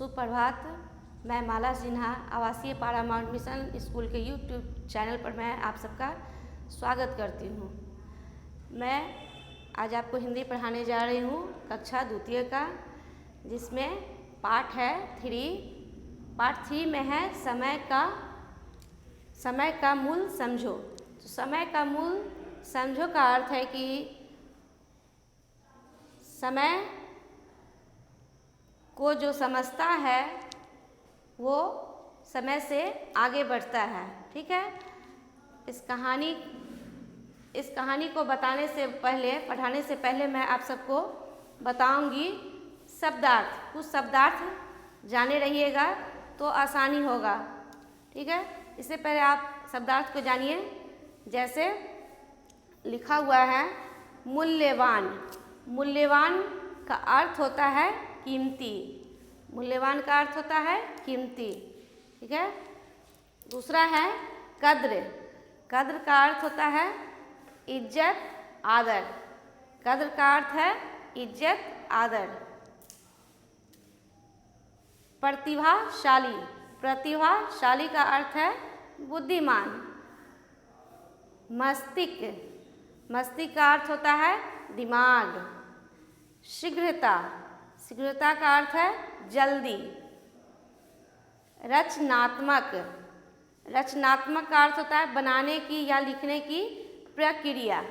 सुप्रभात। मैं माला सिन्हा आवासीय पारामाउंट मिशन स्कूल के यूट्यूब चैनल पर मैं आप सबका स्वागत करती हूँ। मैं आज आपको हिंदी पढ़ाने जा रही हूँ कक्षा द्वितीय का, जिसमें पाठ है 3। पाठ 3 में है समय का मूल समझो। तो समय का मूल समझो का अर्थ है कि समय को जो समझता है वो समय से आगे बढ़ता है। ठीक है। इस कहानी को पढ़ाने से पहले मैं आप सबको बताऊंगी शब्दार्थ। कुछ शब्दार्थ जाने रहिएगा तो आसानी होगा। ठीक है। इससे पहले आप शब्दार्थ को जानिए। जैसे लिखा हुआ है मूल्यवान। मूल्यवान का अर्थ होता है कीमती। मूल्यवान का अर्थ होता है कीमती। ठीक है। दूसरा है कद्र। कद्र का अर्थ होता है इज्जत, आदर। कद्र का अर्थ है इज्जत, आदर। प्रतिभाशाली। प्रतिभाशाली का अर्थ है बुद्धिमान। मस्तिष्क। मस्तिष्क का अर्थ होता है दिमाग। शीघ्रता। शीघ्रता का अर्थ है जल्दी। रचनात्मक। रचनात्मक का अर्थ होता है बनाने की या लिखने की प्रक्रिया।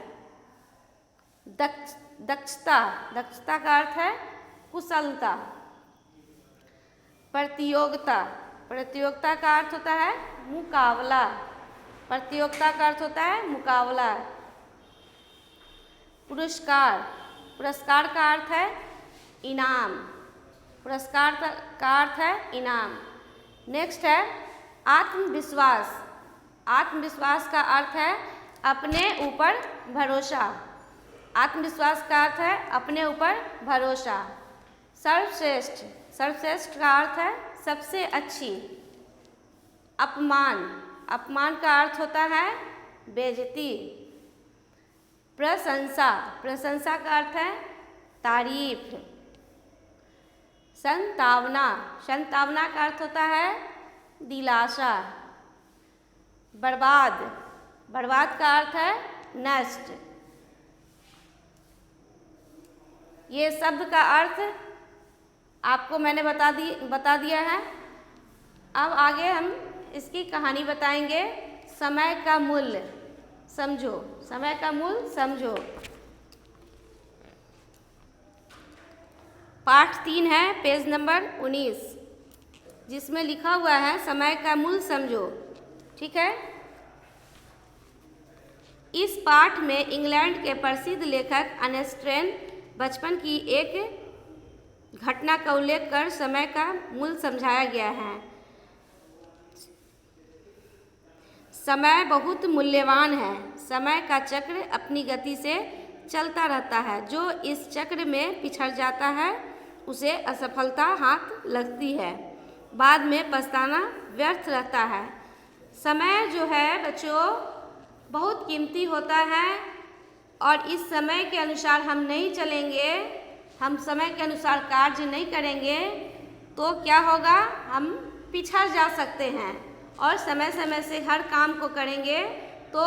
दक्षता। दक्षता का अर्थ है कुशलता। प्रतियोगिता। प्रतियोगिता का अर्थ होता है मुकाबला। प्रतियोगिता का अर्थ होता है मुकाबला। पुरस्कार। पुरस्कार का अर्थ है इनाम। पुरस्कार का अर्थ है इनाम। नेक्स्ट है आत्मविश्वास। आत्मविश्वास का अर्थ है अपने ऊपर भरोसा। आत्मविश्वास का अर्थ है अपने ऊपर भरोसा। सर्वश्रेष्ठ। सर्वश्रेष्ठ का अर्थ है सबसे अच्छी। अपमान। अपमान का अर्थ होता है बेइज्जती। प्रशंसा। प्रशंसा का अर्थ है तारीफ। संतावना। संतावना का अर्थ होता है दिलासा। बर्बाद। बर्बाद का अर्थ है नष्ट। ये शब्द का अर्थ आपको मैंने बता दिया है। अब आगे हम इसकी कहानी बताएंगे। समय का मूल्य समझो। समय का मूल्य समझो। पाठ 3 है, पेज नंबर 19, जिसमें लिखा हुआ है समय का मूल्य समझो। ठीक है। इस पाठ में इंग्लैंड के प्रसिद्ध लेखक अर्नेस्ट बचपन की एक घटना का उल्लेख कर समय का मूल्य समझाया गया है। समय बहुत मूल्यवान है। समय का चक्र अपनी गति से चलता रहता है। जो इस चक्र में पिछड़ जाता है उसे असफलता हाथ लगती है। बाद में पछताना व्यर्थ रहता है। समय जो है बच्चों बहुत कीमती होता है, और इस समय के अनुसार हम नहीं चलेंगे, हम समय के अनुसार कार्य नहीं करेंगे तो क्या होगा, हम पिछड़ जा सकते हैं। और समय समय से हर काम को करेंगे तो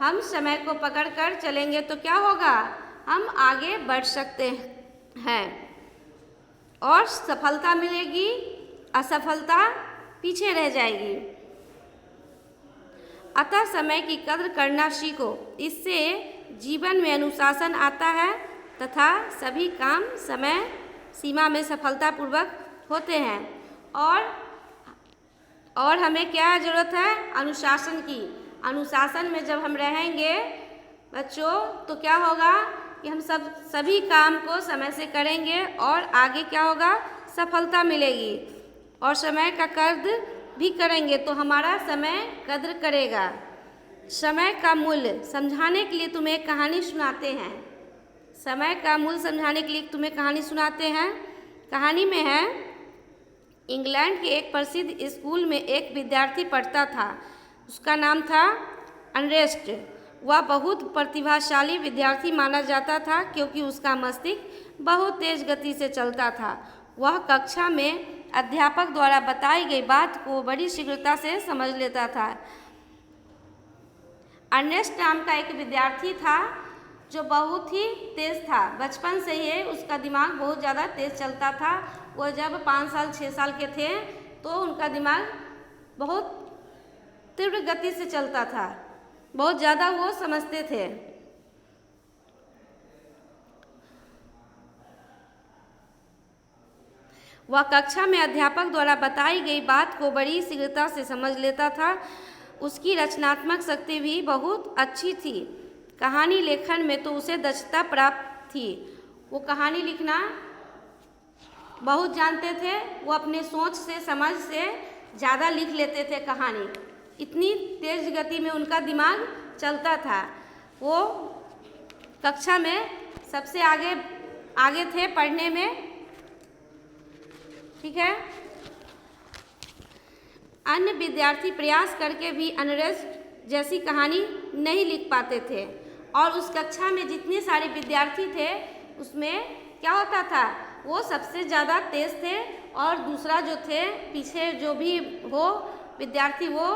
हम समय को पकड़ कर चलेंगे तो क्या होगा, हम आगे बढ़ सकते हैं और सफलता मिलेगी, असफलता पीछे रह जाएगी। अतः समय की कद्र करना सीखो। इससे जीवन में अनुशासन आता है तथा सभी काम समय सीमा में सफलतापूर्वक होते हैं। और हमें क्या ज़रूरत है, अनुशासन की। अनुशासन में जब हम रहेंगे बच्चों तो क्या होगा कि हम सभी काम को समय से करेंगे और आगे क्या होगा, सफलता मिलेगी। और समय का कद्र भी करेंगे तो हमारा समय कद्र करेगा। समय का मूल्य समझाने के लिए तुम्हें एक कहानी सुनाते हैं। समय का मूल्य समझाने के लिए तुम्हें कहानी सुनाते हैं। कहानी में है, इंग्लैंड के एक प्रसिद्ध स्कूल में एक विद्यार्थी पढ़ता था। उसका नाम था अर्नेस्ट। वह बहुत प्रतिभाशाली विद्यार्थी माना जाता था क्योंकि उसका मस्तिष्क बहुत तेज गति से चलता था। वह कक्षा में अध्यापक द्वारा बताई गई बात को बड़ी शीघ्रता से समझ लेता था। अर्नेस्ट नाम का एक विद्यार्थी था जो बहुत ही तेज़ था। बचपन से ही उसका दिमाग बहुत ज़्यादा तेज़ चलता था। वो जब 5 साल 6 साल के थे तो उनका दिमाग बहुत तीव्र गति से चलता था, बहुत ज़्यादा वो समझते थे। वह कक्षा में अध्यापक द्वारा बताई गई बात को बड़ी शीघ्रता से समझ लेता था। उसकी रचनात्मक शक्ति भी बहुत अच्छी थी। कहानी लेखन में तो उसे दक्षता प्राप्त थी। वो कहानी लिखना बहुत जानते थे। वो अपने सोच से, समझ से ज़्यादा लिख लेते थे कहानी। इतनी तेज़ गति में उनका दिमाग चलता था। वो कक्षा में सबसे आगे थे पढ़ने में। ठीक है। अन्य विद्यार्थी प्रयास करके भी अर्नेस्ट जैसी कहानी नहीं लिख पाते थे। और उस कक्षा में जितने सारे विद्यार्थी थे उसमें क्या होता था, वो सबसे ज़्यादा तेज़ थे और दूसरा जो थे पीछे जो भी हो विद्यार्थी वो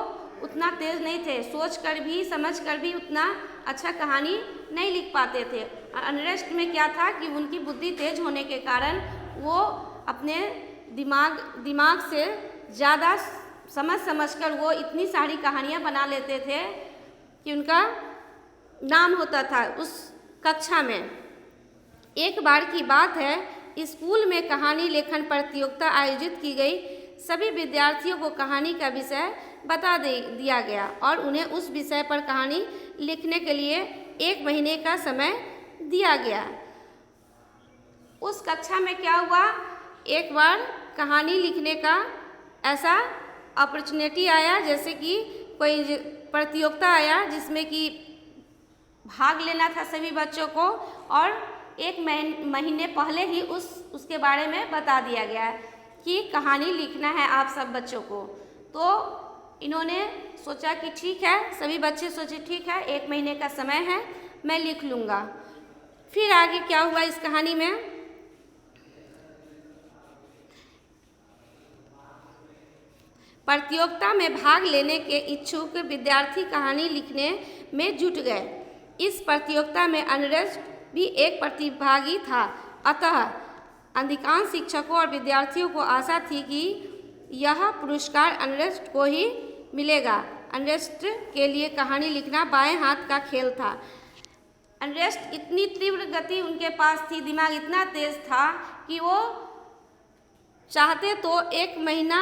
उतना तेज़ नहीं थे। सोच कर भी, समझ कर भी उतना अच्छा कहानी नहीं लिख पाते थे। अर्नेस्ट में क्या था कि उनकी बुद्धि तेज होने के कारण वो अपने दिमाग से ज़्यादा समझ कर वो इतनी सारी कहानियाँ बना लेते थे कि उनका नाम होता था उस कक्षा में। एक बार की बात है, स्कूल में कहानी लेखन प्रतियोगिता आयोजित की गई। सभी विद्यार्थियों को कहानी का विषय बता दिया गया और उन्हें उस विषय पर कहानी लिखने के लिए 1 महीने का समय दिया गया। उस कक्षा में क्या हुआ, एक बार कहानी लिखने का ऐसा अपॉर्चुनिटी आया, जैसे कि कोई प्रतियोगिता आया जिसमें कि भाग लेना था सभी बच्चों को और 1 महीने पहले ही उसके बारे में बता दिया गया कि कहानी लिखना है आप सब बच्चों को। तो इन्होंने सोचा कि ठीक है, सभी बच्चे सोचे ठीक है 1 महीने का समय है, मैं लिख लूँगा। फिर आगे क्या हुआ इस कहानी में, प्रतियोगिता में भाग लेने के इच्छुक विद्यार्थी कहानी लिखने में जुट गए। इस प्रतियोगिता में अर्नेस्ट भी एक प्रतिभागी था। अतः अधिकांश शिक्षकों और विद्यार्थियों को आशा थी कि यह पुरस्कार अर्नेस्ट को ही मिलेगा। अर्नेस्ट के लिए कहानी लिखना बाएं हाथ का खेल था। अर्नेस्ट इतनी तीव्र गति उनके पास थी, दिमाग इतना तेज था कि वो चाहते तो 1 महीना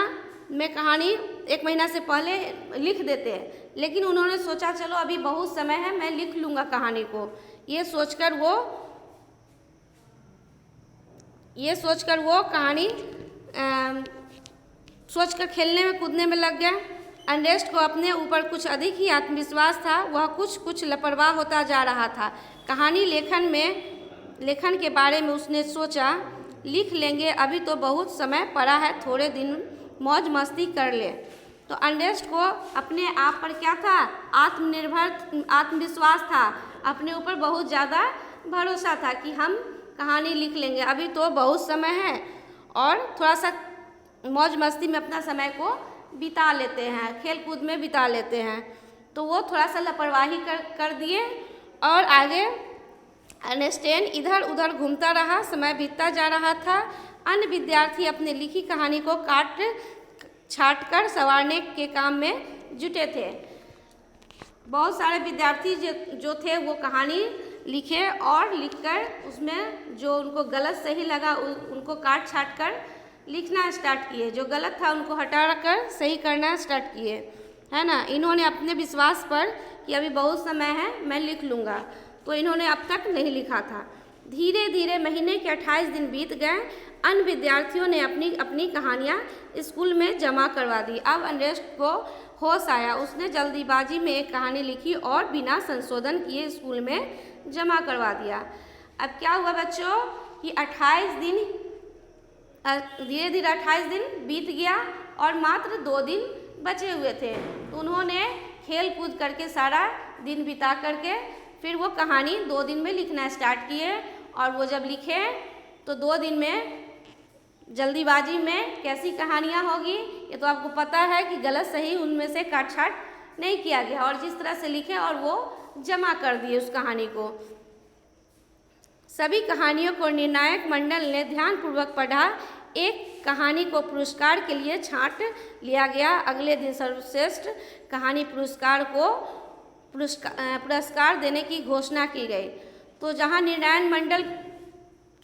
में कहानी 1 महीना से पहले लिख देते हैं, लेकिन उन्होंने सोचा चलो अभी बहुत समय है, मैं लिख लूँगा कहानी को। ये सोचकर वो कहानी सोचकर खेलने में कूदने में लग गया। अर्नेस्ट को अपने ऊपर कुछ अधिक ही आत्मविश्वास था। वह कुछ लापरवाह होता जा रहा था। कहानी लेखन के बारे में उसने सोचा, लिख लेंगे, अभी तो बहुत समय पड़ा है, थोड़े दिन मौज मस्ती कर ले। तो अर्नेस्ट को अपने आप पर क्या था, आत्मविश्वास था, अपने ऊपर बहुत ज़्यादा भरोसा था कि हम कहानी लिख लेंगे, अभी तो बहुत समय है और थोड़ा सा मौज मस्ती में अपना समय को बिता लेते हैं, खेल कूद में बिता लेते हैं। तो वो थोड़ा सा लापरवाही कर दिए और आगे अर्नेस्टेन इधर उधर घूमता रहा। समय बीतता जा रहा था। अन्य विद्यार्थी अपने लिखी कहानी को काट छाट कर संवारने के काम में जुटे थे। बहुत सारे विद्यार्थी जो थे वो कहानी लिखे और लिखकर उसमें जो उनको गलत सही लगा उनको काट छाट कर लिखना स्टार्ट किए, जो गलत था उनको हटा कर सही करना स्टार्ट किए, है ना। इन्होंने अपने विश्वास पर कि अभी बहुत समय है, मैं लिख लूँगा, तो इन्होंने अब तक नहीं लिखा था। धीरे धीरे महीने के 28 दिन बीत गए। अन्य विद्यार्थियों ने अपनी अपनी कहानियाँ स्कूल में जमा करवा दी। अब अर्नेस्ट को होश आया। उसने जल्दीबाजी में एक कहानी लिखी और बिना संशोधन किए स्कूल में जमा करवा दिया। अब क्या हुआ बच्चों कि 28 दिन धीरे धीरे 28 दिन बीत गया और मात्र 2 दिन बचे हुए थे। तो उन्होंने खेल कूद करके सारा दिन बिता करके फिर वो कहानी 2 दिन में लिखना स्टार्ट किए और वो जब लिखे तो 2 दिन में जल्दीबाजी में कैसी कहानियाँ होगी ये तो आपको पता है कि गलत सही उनमें से काट छाट नहीं किया गया और जिस तरह से लिखे और वो जमा कर दिए उस कहानी को। सभी कहानियों को निर्णायक मंडल ने ध्यानपूर्वक पढ़ा। एक कहानी को पुरस्कार के लिए छांट लिया गया। अगले दिन सर्वश्रेष्ठ कहानी पुरस्कार देने की घोषणा की गई। तो जहां निर्णायक मंडल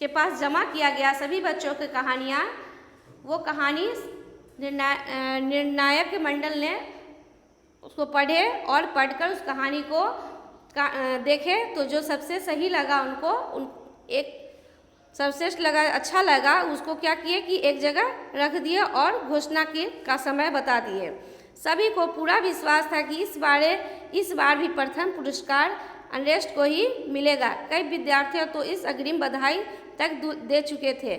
के पास जमा किया गया सभी बच्चों की कहानियाँ, वो कहानी निर्णायक मंडल ने उसको पढ़े और पढ़कर उस कहानी को देखे। तो जो सबसे सही लगा उनको एक सर्वश्रेष्ठ लगा, अच्छा लगा, उसको क्या किए कि एक जगह रख दिए और घोषणा का समय बता दिए। सभी को पूरा विश्वास था कि इस बार भी प्रथम पुरस्कार अनरेस्ट को ही मिलेगा। कई विद्यार्थी तो इस अग्रिम बधाई तक दे चुके थे।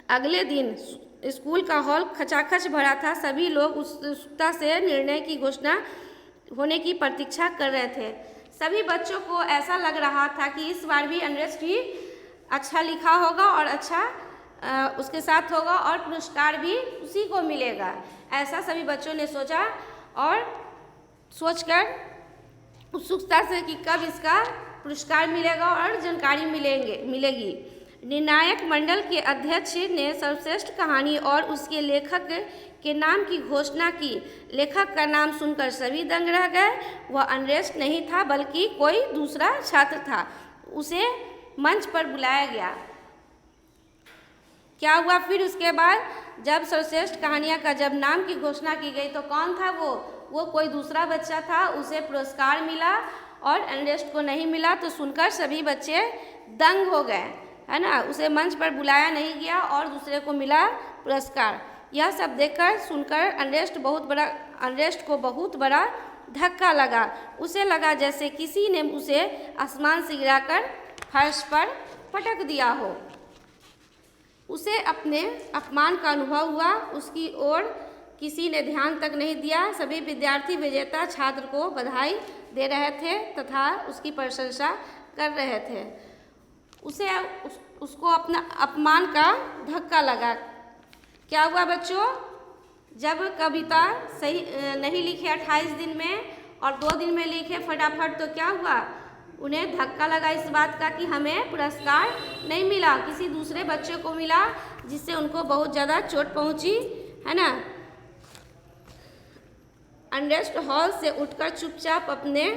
अगले दिन स्कूल का हॉल खचाखच भरा था। सभी लोग उत्सुकता से निर्णय की घोषणा होने की प्रतीक्षा कर रहे थे। सभी बच्चों को ऐसा लग रहा था कि इस बार भी अनरेस्ट ही अच्छा लिखा होगा और अच्छा उसके साथ होगा और पुरस्कार भी उसी को मिलेगा। ऐसा सभी बच्चों ने सोचा और सोचकर उत्सुकता से कि कब इसका पुरस्कार मिलेगा और जानकारी मिलेगी। निर्णायक मंडल के अध्यक्ष ने सर्वश्रेष्ठ कहानी और उसके लेखक के नाम की घोषणा की। लेखक का नाम सुनकर सभी दंग रह गए। वह अनरेस्ट नहीं था बल्कि कोई दूसरा छात्र था। उसे मंच पर बुलाया गया। क्या हुआ फिर उसके बाद जब सर्वश्रेष्ठ कहानियाँ का जब नाम की घोषणा की गई तो कौन था वो कोई दूसरा बच्चा था। उसे पुरस्कार मिला और अनरेस्ट को नहीं मिला। तो सुनकर सभी बच्चे दंग हो गए, है ना। उसे मंच पर बुलाया नहीं गया और दूसरे को मिला पुरस्कार। यह सब देखकर सुनकर अनरेस्ट को बहुत बड़ा धक्का लगा। उसे लगा जैसे किसी ने उसे आसमान से गिराकर फर्श पर पटक दिया हो। उसे अपने अपमान का अनुभव हुआ। उसकी ओर किसी ने ध्यान तक नहीं दिया। सभी विद्यार्थी विजेता छात्र को बधाई दे रहे थे तथा उसकी प्रशंसा कर रहे थे। उसको अपना अपमान का धक्का लगा। क्या हुआ बच्चों, जब कविता सही नहीं लिखे 28 दिन में और 2 दिन में लिखे फटाफट तो क्या हुआ, उन्हें धक्का लगा इस बात का कि हमें पुरस्कार नहीं मिला, किसी दूसरे बच्चे को मिला, जिससे उनको बहुत ज़्यादा चोट पहुंची, है ना। अनरेस्ट हॉल से उठकर चुपचाप अपने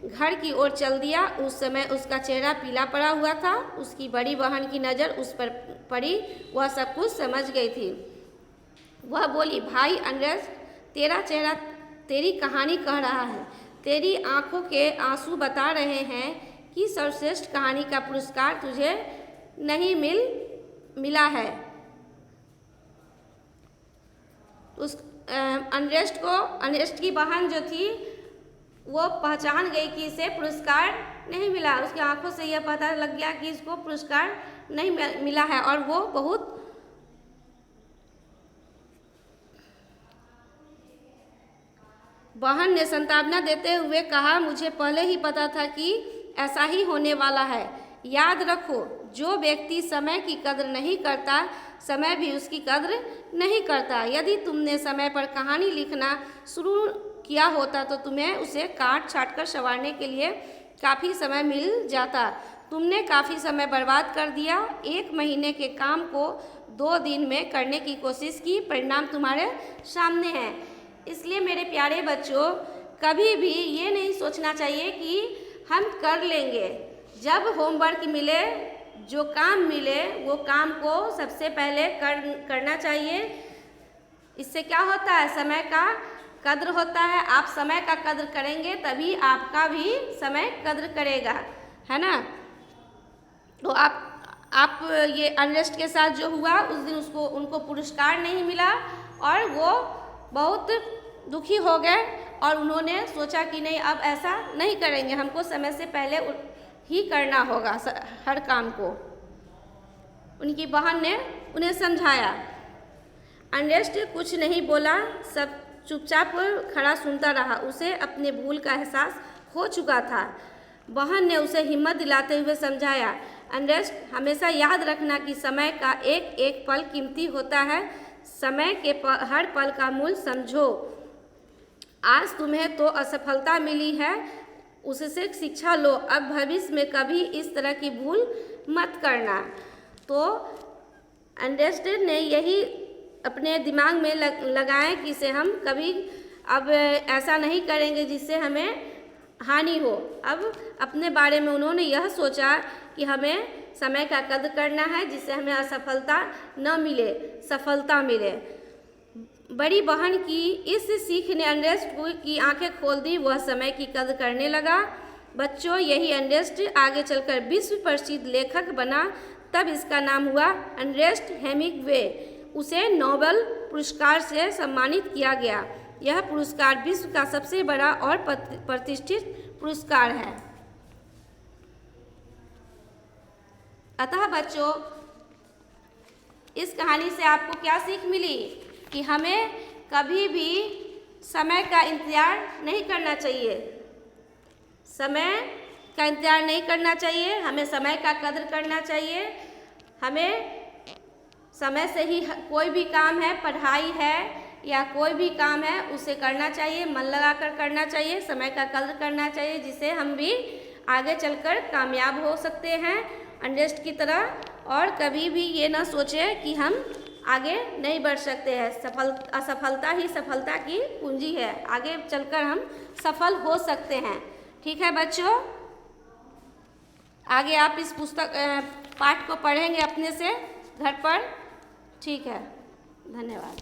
घर की ओर चल दिया। उस समय उसका चेहरा पीला पड़ा हुआ था। उसकी बड़ी बहन की नज़र उस पर पड़ी। वह सब कुछ समझ गई थी। वह बोली, भाई अनरेस्ट, तेरा चेहरा तेरी कहानी कह रहा है। तेरी आंखों के आंसू बता रहे हैं कि सर्वश्रेष्ठ कहानी का पुरस्कार तुझे नहीं मिला है। उस अनरेस्ट की बहन जो थी वो पहचान गई कि इसे पुरस्कार नहीं मिला। उसकी आंखों से यह पता लग गया कि इसको पुरस्कार नहीं मिला है और वो बहुत बहन ने सांत्वना देते हुए कहा, मुझे पहले ही पता था कि ऐसा ही होने वाला है। याद रखो, जो व्यक्ति समय की कद्र नहीं करता, समय भी उसकी कद्र नहीं करता। यदि तुमने समय पर कहानी लिखना शुरू किया होता तो तुम्हें उसे काट छाट कर संवारने के लिए काफ़ी समय मिल जाता। तुमने काफ़ी समय बर्बाद कर दिया। 1 महीने के काम को 2 दिन में करने की कोशिश की, परिणाम तुम्हारे सामने है। इसलिए मेरे प्यारे बच्चों, कभी भी ये नहीं सोचना चाहिए कि हम कर लेंगे। जब होमवर्क मिले, जो काम मिले, वो काम को सबसे पहले करना चाहिए। इससे क्या होता है, समय का कद्र होता है। आप समय का कद्र करेंगे तभी आपका भी समय कद्र करेगा, है ना। तो आप ये अनरेस्ट के साथ जो हुआ उस दिन उनको पुरस्कार नहीं मिला और वो बहुत दुखी हो गए और उन्होंने सोचा कि नहीं, अब ऐसा नहीं करेंगे, हमको समय से पहले ही करना होगा हर काम को। उनकी बहन ने उन्हें समझाया। अनरेस्ट कुछ नहीं बोला, सब चुपचाप खड़ा सुनता रहा। उसे अपने भूल का एहसास हो चुका था। बहन ने उसे हिम्मत दिलाते हुए समझाया, अंडरस्ट हमेशा याद रखना कि समय का एक एक पल कीमती होता है। समय के हर पल का मूल्य समझो। आज तुम्हें तो असफलता मिली है, उससे शिक्षा लो। अब भविष्य में कभी इस तरह की भूल मत करना। तो अंडरस्टैंड ने यही अपने दिमाग में लगाएं कि इसे हम कभी अब ऐसा नहीं करेंगे जिससे हमें हानि हो। अब अपने बारे में उन्होंने यह सोचा कि हमें समय का कद्र करना है, जिससे हमें असफलता न मिले, सफलता मिले। बड़ी बहन की इस सीख ने अर्नेस्ट की आंखें खोल दी। वह समय की कद्र करने लगा। बच्चों, यही अर्नेस्ट आगे चलकर विश्व प्रसिद्ध लेखक बना। तब इसका नाम हुआ अर्नेस्ट हेमिंग्वे। उसे नोबेल पुरस्कार से सम्मानित किया गया। यह पुरस्कार विश्व का सबसे बड़ा और प्रतिष्ठित पुरस्कार है। अतः बच्चों, इस कहानी से आपको क्या सीख मिली कि हमें कभी भी समय का इंतज़ार नहीं करना चाहिए। समय का इंतज़ार नहीं करना चाहिए, हमें समय का कद्र करना चाहिए। हमें समय से ही कोई भी काम है, पढ़ाई है या कोई भी काम है, उसे करना चाहिए, मन लगाकर करना चाहिए, समय का कद्र करना चाहिए, जिससे हम भी आगे चलकर कामयाब हो सकते हैं अर्नेस्ट की तरह। और कभी भी ये ना सोचें कि हम आगे नहीं बढ़ सकते हैं। असफलता ही सफलता की कुंजी है। आगे चलकर हम सफल हो सकते हैं। ठीक है बच्चों, आगे आप इस पाठ को पढ़ेंगे अपने से घर पर। ठीक है, धन्यवाद।